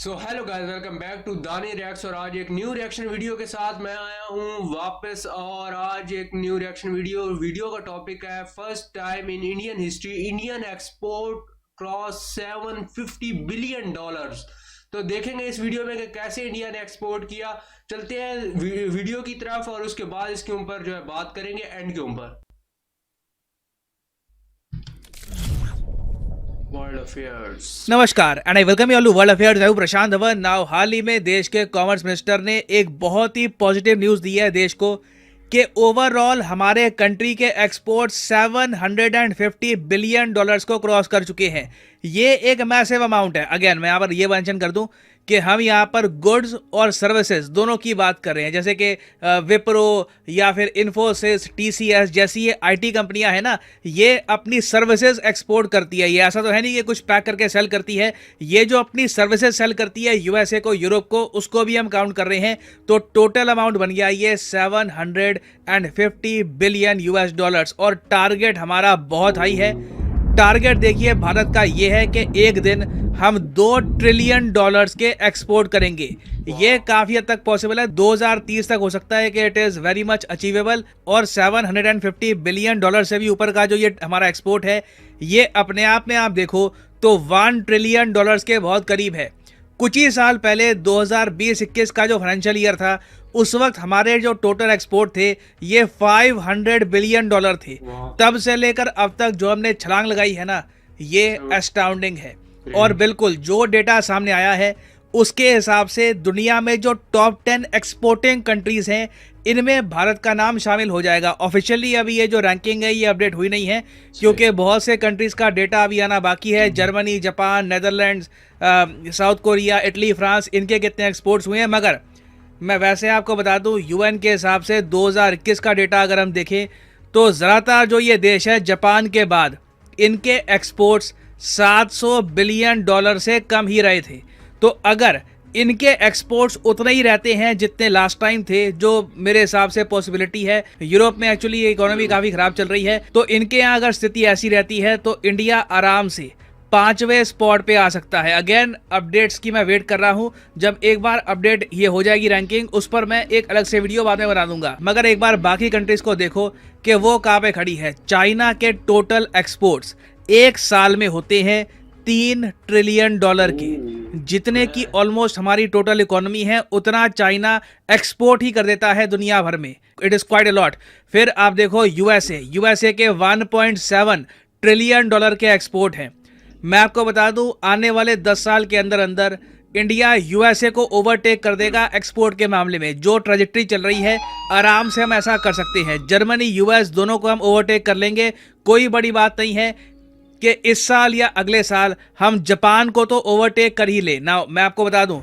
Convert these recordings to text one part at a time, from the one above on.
So hello guys, welcome back to Dani reacts. और आज एक न्यू रिएक्शन वीडियो के साथ मैं आया हूँ वापस। और आज एक न्यू रिएक्शन वीडियो का टॉपिक है first time in Indian history Indian export cross $750 billion. तो देखेंगे इस वीडियो में कि कैसे इंडिया ने एक्सपोर्ट किया। चलते हैं वीडियो की तरफ और उसके बाद इसके ऊपर जो है बात करेंगे एंड के ऊपर। World affairs. नमस्कार and I welcome you all to world affairs. मैं हूं प्रशांत धवन। नाउ हाल ही में देश के कॉमर्स मिनिस्टर ने एक बहुत ही पॉजिटिव न्यूज़ दी है देश को कि ओवरऑल हमारे कंट्री के एक्सपोर्ट $750 बिलियन को क्रॉस कर चुके हैं। ये एक मैसिव अमाउंट है। अगेन मैं यहाँ पर ये मेंशन कर दूं कि हम यहाँ पर गुड्स और सर्विसेज दोनों की बात कर रहे हैं, जैसे कि विप्रो या फिर इन्फोसिस, टीसीएस जैसी ये आईटी कंपनियां हैं ना, ये अपनी सर्विसेज एक्सपोर्ट करती है। ये ऐसा तो है नहीं कि कुछ पैक करके सेल करती है। ये जो अपनी सर्विसेज सेल करती है यूएसए को, यूरोप को, उसको भी हम काउंट कर रहे हैं। तो टोटल अमाउंट बन गया ये $750 बिलियन और टारगेट हमारा बहुत हाई है। टारगेट देखिए भारत का ये है कि एक दिन हम $2 ट्रिलियन के एक्सपोर्ट करेंगे। ये काफी हद तक पॉसिबल है। 2030 तक हो सकता है कि it is very much achievable. और $750 बिलियन से भी ऊपर का जो ये हमारा एक्सपोर्ट है, ये अपने आप में आप देखो तो $1 ट्रिलियन के बहुत करीब है। कुछ ही साल पहले 2020-21 का जो फाइनेंशियल ईयर था, उस वक्त हमारे जो टोटल एक्सपोर्ट थे ये $500 बिलियन थे। तब से लेकर अब तक जो हमने छलांग लगाई है ना, ये एस्टाउंडिंग है। और बिल्कुल जो डेटा सामने आया है उसके हिसाब से दुनिया में जो टॉप 10 एक्सपोर्टिंग कंट्रीज हैं, इनमें भारत का नाम शामिल हो जाएगा। ऑफिशियली अभी ये जो रैंकिंग है ये अपडेट हुई नहीं है, क्योंकि बहुत से कंट्रीज का डेटा अभी आना बाकी है। Germany, Japan, Netherlands, south Korea, Italy, France, इनके कितने एक्सपोर्ट्स हुए हैं। मगर मैं वैसे आपको बता दूं, यूएन के हिसाब से 2021 का डेटा अगर हम देखें तो ज़्यादातर जो ये देश है जापान के बाद, इनके एक्सपोर्ट्स $700 बिलियन से कम ही रहे थे। तो अगर इनके एक्सपोर्ट्स उतने ही रहते हैं जितने लास्ट टाइम थे, जो मेरे हिसाब से पॉसिबिलिटी है। यूरोप में एक्चुअली इकोनॉमी काफ़ी ख़राब चल रही है, तो इनके यहाँ अगर स्थिति ऐसी रहती है तो इंडिया आराम से 5वें स्पॉट पे आ सकता है। अगेन अपडेट्स की मैं वेट कर रहा हूं। जब एक बार अपडेट ये हो जाएगी रैंकिंग, उस पर मैं एक अलग से वीडियो बाद में बना दूंगा। मगर एक बार बाकी कंट्रीज को देखो कि वो कहाँ पे खड़ी है। चाइना के टोटल एक्सपोर्ट्स एक साल में होते हैं $3 ट्रिलियन के, जितने की ऑलमोस्ट हमारी टोटल इकोनॉमी है, उतना चाइना एक्सपोर्ट ही कर देता है दुनिया भर में। It is quite a lot. फिर आप देखो यूएसए के $1.7 ट्रिलियन के एक्सपोर्ट हैं। मैं आपको बता दूं, आने वाले 10 साल के अंदर अंदर इंडिया यूएसए को ओवरटेक कर देगा एक्सपोर्ट के मामले में। जो ट्रेजेक्ट्री चल रही है, आराम से हम ऐसा कर सकते हैं। जर्मनी, यूएस दोनों को हम ओवरटेक कर लेंगे। कोई बड़ी बात नहीं है कि इस साल या अगले साल हम जापान को तो ओवरटेक कर ही ले। ना मैं आपको बता दूं,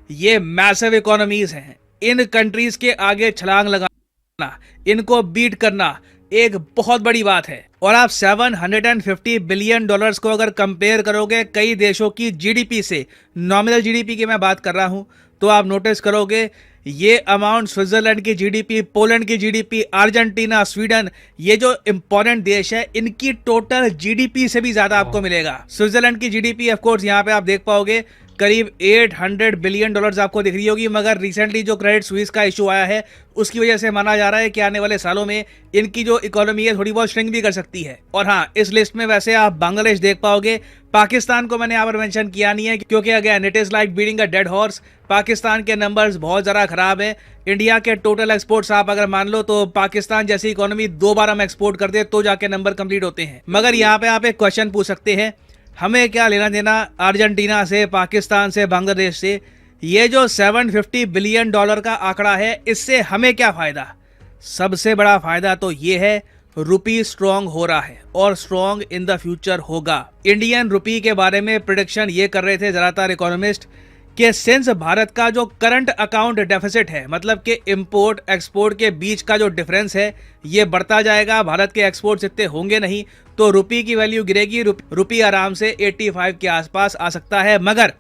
ये मैसिव इकोनॉमीज हैं। इन कंट्रीज के आगे छलांग लगाना, इनको बीट करना एक बहुत बड़ी बात है। और आप $750 बिलियन को अगर कंपेयर करोगे कई देशों की जीडीपी से, नॉमिनल जीडीपी की मैं बात कर रहा हूं, तो आप नोटिस करोगे ये अमाउंट स्विट्जरलैंड की जीडीपी, पोलैंड की जीडीपी, अर्जेंटीना, स्वीडन, ये जो इंपॉर्टेंट देश है, इनकी टोटल जीडीपी से भी ज्यादा आपको मिलेगा। स्विट्जरलैंड की जीडीपी ऑफ कोर्स यहाँ पे आप देख पाओगे करीब $800 बिलियन आपको दिख रही होगी। मगर रिसेंटली जो क्रेडिट स्विस का इशू आया है, उसकी वजह से माना जा रहा है कि आने वाले सालों में इनकी जो इकोनॉमी है थोड़ी बहुत श्रिंक भी कर सकती है। और हाँ, इस लिस्ट में वैसे आप बांग्लादेश देख पाओगे। पाकिस्तान को मैंने यहाँ पर मेंशन किया नहीं है, क्योंकि again it is like beating a dead horse. Pakistan के नंबर्स बहुत ज़्यादा खराब है। इंडिया के टोटल एक्सपोर्ट्स आप अगर मान लो तो पाकिस्तान जैसी इकोनॉमी 2 बार हम एक्सपोर्ट कर दे तो जाके नंबर कंप्लीट होते हैं। मगर यहाँ पे आप एक क्वेश्चन पूछ सकते हैं, हमें क्या लेना देना अर्जेंटीना से, पाकिस्तान से, बांग्लादेश से? ये जो $750 बिलियन का आंकड़ा है, इससे हमें क्या फ़ायदा? सबसे बड़ा फ़ायदा तो ये है, रुपी स्ट्रॉन्ग हो रहा है और स्ट्रॉन्ग इन द फ्यूचर होगा। इंडियन रुपी के बारे में प्रेडिक्शन ये कर रहे थे ज़्यादातर इकोनॉमिस्ट कि सिंस भारत का जो करंट अकाउंट डेफिसिट है, मतलब कि इंपोर्ट एक्सपोर्ट के बीच का जो डिफरेंस है, ये बढ़ता जाएगा। भारत के एक्सपोर्ट्स इतने होंगे नहीं, तो रुपी की वैल्यू गिरेगी। रुपी आराम से 85 के आसपास आ सकता है। मगर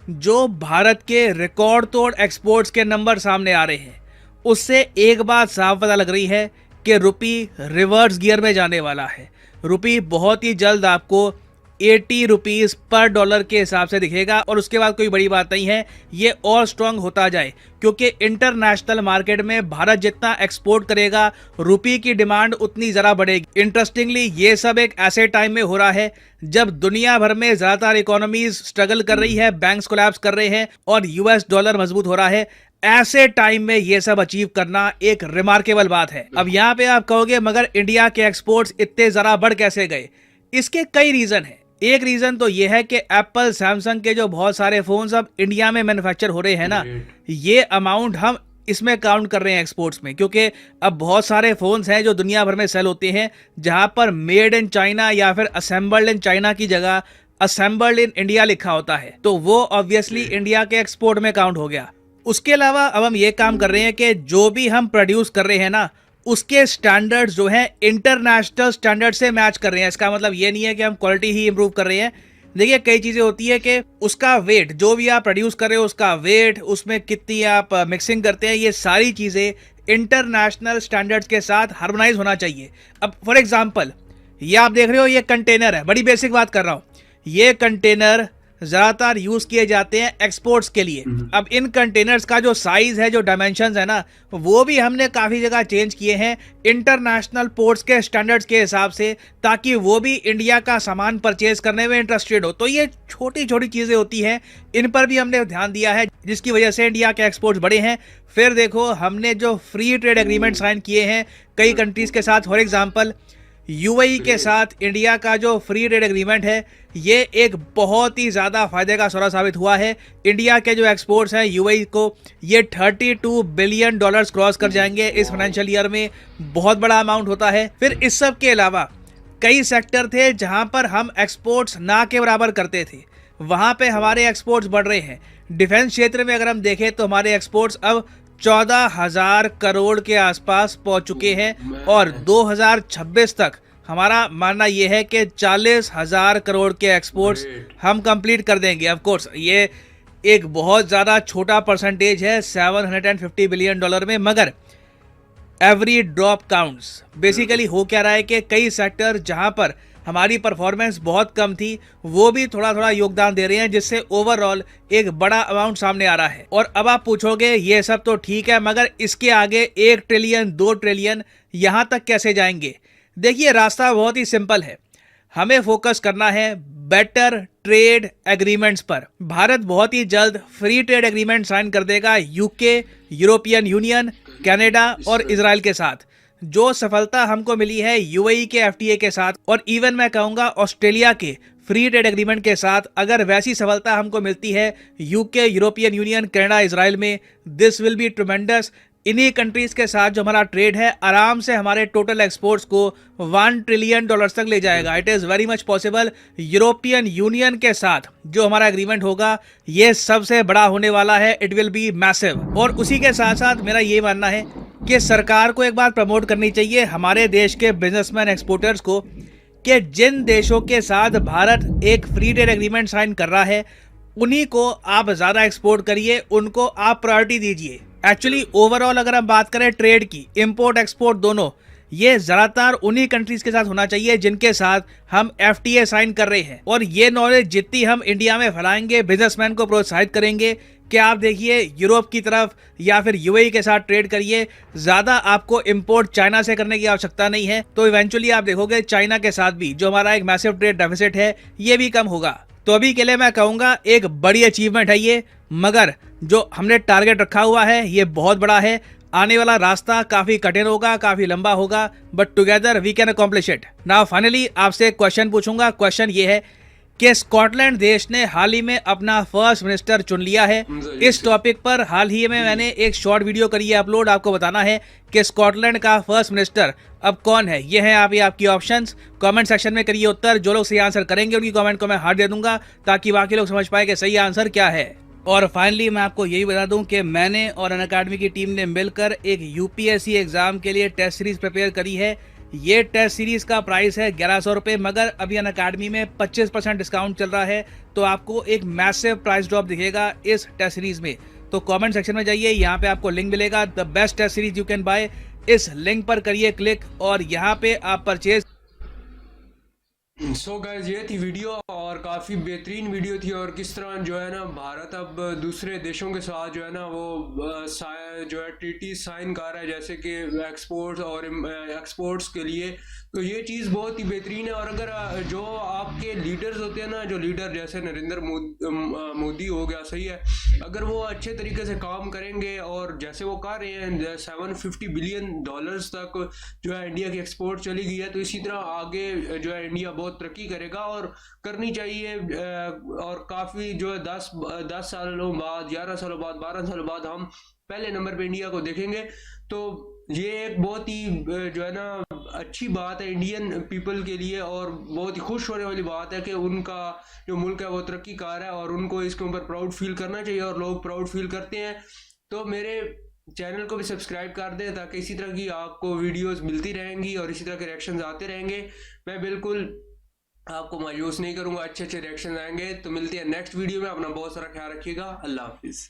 जो भारत के रिकॉर्ड तोड़ एक्सपोर्ट्स के नंबर सामने आ रहे हैं, उससे एक बात साफ पता लग रही है कि रुपी रिवर्स गियर में जाने वाला है। रुपी बहुत ही जल्द आपको 80 रुपीज पर डॉलर के हिसाब से दिखेगा। और उसके बाद कोई बड़ी बात नहीं है, ये और स्ट्रांग होता जाए क्योंकि इंटरनेशनल मार्केट में भारत जितना एक्सपोर्ट करेगा रुपये की डिमांड उतनी ज़रा बढ़ेगी। इंटरेस्टिंगली ये सब एक ऐसे टाइम में हो रहा है जब दुनिया भर में ज़्यादातर इकोनॉमीज स्ट्रगल कर रही है, बैंक्स कोलैप्स कर रहे हैं और यूएस डॉलर मजबूत हो रहा है। ऐसे टाइम में ये सब अचीव करना एक रिमार्केबल बात है। अब यहाँ पे आप कहोगे मगर इंडिया के एक्सपोर्ट्स इतने ज़रा बढ़ कैसे गए? इसके कई रीज़न हैं। एक रीज़न तो ये है कि एप्पल सैमसंग के जो बहुत सारे फोन्स अब इंडिया में मैन्युफैक्चर हो रहे हैं ना, ये अमाउंट हम इसमें काउंट कर रहे हैं एक्सपोर्ट्स में, क्योंकि अब बहुत सारे फोन्स हैं जो दुनिया भर में सेल होते हैं जहां पर मेड इन चाइना या फिर असेंबल्ड इन चाइना की जगह असेंबल्ड इन इंडिया लिखा होता है, तो वो ऑब्वियसली इंडिया के एक्सपोर्ट में काउंट हो गया। उसके अलावा अब हम ये काम कर रहे हैं कि जो भी हम प्रोड्यूस कर रहे हैं ना, उसके स्टैंडर्ड्स जो है इंटरनेशनल स्टैंडर्ड से मैच कर रहे हैं। इसका मतलब ये नहीं है कि हम क्वालिटी ही इंप्रूव कर रहे हैं। देखिए कई चीज़ें होती है कि उसका वेट, जो भी आप प्रोड्यूस कर रहे हो उसका वेट, उसमें कितनी आप मिक्सिंग करते हैं, ये सारी चीज़ें इंटरनेशनल स्टैंडर्ड्स के साथ हार्मोनाइज होना चाहिए। अब फॉर एग्जांपल ये आप देख रहे हो, ये कंटेनर है, बड़ी बेसिक बात कर रहा हूँ। ये कंटेनर ज़्यादातर यूज़ किए जाते हैं एक्सपोर्ट्स के लिए। अब इन कंटेनर्स का जो साइज़ है, जो डायमेंशंस है ना, वो भी हमने काफ़ी जगह चेंज किए हैं इंटरनेशनल पोर्ट्स के स्टैंडर्ड्स के हिसाब से, ताकि वो भी इंडिया का सामान परचेज करने में इंटरेस्टेड हो। तो ये छोटी छोटी चीज़ें होती हैं, इन पर भी हमने ध्यान दिया है, जिसकी वजह से इंडिया के एक्सपोर्ट्स बढ़े हैं। फिर देखो हमने जो फ्री ट्रेड एग्रीमेंट साइन किए हैं कई कंट्रीज़ के साथ, फॉर एग्जाम्पल यूएई के साथ इंडिया का जो फ्री ट्रेड एग्रीमेंट है, ये एक बहुत ही ज़्यादा फायदे का सौदा साबित हुआ है। इंडिया के जो एक्सपोर्ट्स हैं यूएई को, ये 32 बिलियन डॉलर्स क्रॉस कर जाएंगे इस फाइनेंशियल ईयर में। बहुत बड़ा अमाउंट होता है। फिर इस सब के अलावा कई सेक्टर थे जहां पर हम एक्सपोर्ट्स ना के बराबर करते थे, वहां पे हमारे एक्सपोर्ट्स बढ़ रहे हैं। डिफेंस क्षेत्र में अगर हम देखें तो हमारे एक्सपोर्ट्स अब 14,000 करोड़ के आसपास पहुंच चुके हैं और 2026 तक हमारा मानना यह है कि 40,000 करोड़ के एक्सपोर्ट्स हम कंप्लीट कर देंगे। ऑफ कोर्स ये एक बहुत ज़्यादा छोटा परसेंटेज है 750 बिलियन डॉलर में, मगर एवरी ड्रॉप काउंट्स। बेसिकली हो क्या रहा है कि कई सेक्टर जहां पर हमारी परफॉर्मेंस बहुत कम थी, वो भी थोड़ा थोड़ा योगदान दे रहे हैं, जिससे ओवरऑल एक बड़ा अमाउंट सामने आ रहा है। और अब आप पूछोगे ये सब तो ठीक है, मगर इसके आगे 1 ट्रिलियन 2 ट्रिलियन यहां तक कैसे जाएंगे? देखिए रास्ता बहुत ही सिंपल है। हमें फोकस करना है बेटर ट्रेड एग्रीमेंट्स पर। भारत बहुत ही जल्द फ्री ट्रेड एग्रीमेंट साइन कर देगा यूके, यूरोपियन यूनियन, कनाडा और इजराइल के साथ। जो सफलता हमको मिली है यूएई के एफटीए के साथ और इवन मैं कहूँगा ऑस्ट्रेलिया के फ्री ट्रेड एग्रीमेंट के साथ, अगर वैसी सफलता हमको मिलती है UK, European union, Canada, Israel में, दिस विल बी ट्रिमेंडस। इन्हीं कंट्रीज के साथ जो हमारा ट्रेड है आराम से हमारे टोटल एक्सपोर्ट्स को 1 ट्रिलियन डॉलर्स तक ले जाएगा। It is very much possible. European union के साथ जो हमारा एग्रीमेंट होगा ये सबसे बड़ा होने वाला है। It will be massive. और उसी के साथ साथ मेरा ये मानना है कि सरकार को एक बात प्रमोट करनी चाहिए हमारे देश के बिजनेसमैन एक्सपोर्टर्स को, कि जिन देशों के साथ भारत एक फ्री ट्रेड एग्रीमेंट साइन कर रहा है उन्हीं को आप ज़्यादा एक्सपोर्ट करिए, उनको आप प्रायोरिटी दीजिए। एक्चुअली ओवरऑल अगर हम बात करें ट्रेड की, इंपोर्ट एक्सपोर्ट दोनों, ये ज़्यादातर उन्हीं कंट्रीज के साथ होना चाहिए जिनके साथ हम एफटीए साइन कर रहे हैं। और ये नॉलेज जितनी हम इंडिया में फैलाएंगे, बिजनेसमैन को प्रोत्साहित करेंगे कि आप देखिए यूरोप की तरफ या फिर यूएई के साथ ट्रेड करिए, ज़्यादा आपको इंपोर्ट चाइना से करने की आवश्यकता नहीं है। तो इवेंचुअली आप देखोगे चाइना के साथ भी जो हमारा एक मैसिव ट्रेड डेफिसिट है ये भी कम होगा। तो अभी के लिए मैं कहूँगा एक बड़ी अचीवमेंट है ये, मगर जो हमने टारगेट रखा हुआ है ये बहुत बड़ा है। आने वाला रास्ता काफ़ी कठिन होगा, काफ़ी लंबा होगा, but together we can accomplish it. Now finally आपसे एक क्वेश्चन पूछूंगा। क्वेश्चन ये है कि स्कॉटलैंड देश ने हाल ही में अपना फर्स्ट मिनिस्टर चुन लिया है। इस टॉपिक पर हाल ही में मैंने एक शॉर्ट वीडियो करी है अपलोड। आपको बताना है कि स्कॉटलैंड का फर्स्ट मिनिस्टर अब कौन है। ये है आपकी ऑप्शंस। कमेंट सेक्शन में करिए उत्तर। जो लोग सही आंसर करेंगे उनकी कमेंट को मैं हार्ट दे दूंगा, ताकि बाकी लोग समझ पाए कि सही आंसर क्या है। और फाइनली मैं आपको यही बता दूं कि मैंने और अनअकैडमी की टीम ने मिलकर एक यूपीएससी एग्जाम के लिए टेस्ट सीरीज प्रिपेयर करी है। ये टेस्ट सीरीज का प्राइस है 1100 रुपये, मगर अभी अनअकैडमी में 25% डिस्काउंट चल रहा है, तो आपको एक मैसिव प्राइस ड्रॉप दिखेगा इस टेस्ट सीरीज में। तो कमेंट सेक्शन में जाइए, यहाँ पे आपको लिंक मिलेगा, the best test series you can buy. इस लिंक पर करिए क्लिक और यहाँ पे आप परचेज सो गाइस, ये थी वीडियो और काफ़ी बेहतरीन वीडियो थी। और किस तरह जो है ना भारत अब दूसरे देशों के साथ जो है ना वो जो है ट्रीटी साइन कर रहा है, जैसे कि एक्सपोर्ट्स और एक्सपोर्ट्स के लिए। तो ये चीज़ बहुत ही बेहतरीन है। और अगर जो आपके लीडर्स होते हैं ना, जो लीडर जैसे नरेंद्र मोदी हो गया, सही है, अगर वो अच्छे तरीके से काम करेंगे और जैसे वो कर रहे हैं $750 बिलियन तक जो है इंडिया की एक्सपोर्ट चली गई है, तो इसी तरह आगे जो है इंडिया बहुत तरक्की करेगा और करनी चाहिए। और काफ़ी जो है 10 सालों बाद, 11 सालों बाद, 12 सालों बाद हम पहले नंबर पे इंडिया को देखेंगे। तो ये एक बहुत ही जो है ना अच्छी बात है इंडियन पीपल के लिए, और बहुत ही खुश होने वाली बात है कि उनका जो मुल्क है वो तरक्की कर रहा है और उनको इसके ऊपर प्राउड फील करना चाहिए, और लोग प्राउड फील करते हैं। तो मेरे चैनल को भी सब्सक्राइब कर दें ताकि इसी तरह की आपको वीडियोस मिलती रहेंगी और इसी तरह के रिएक्शंस आते रहेंगे। मैं बिल्कुल आपको मायूस नहीं करूंगा, अच्छे अच्छे रिएक्शन आएंगे। तो मिलते हैं नेक्स्ट वीडियो में। अपना बहुत सारा ख्याल रखिएगा। अल्लाह हाफिज़।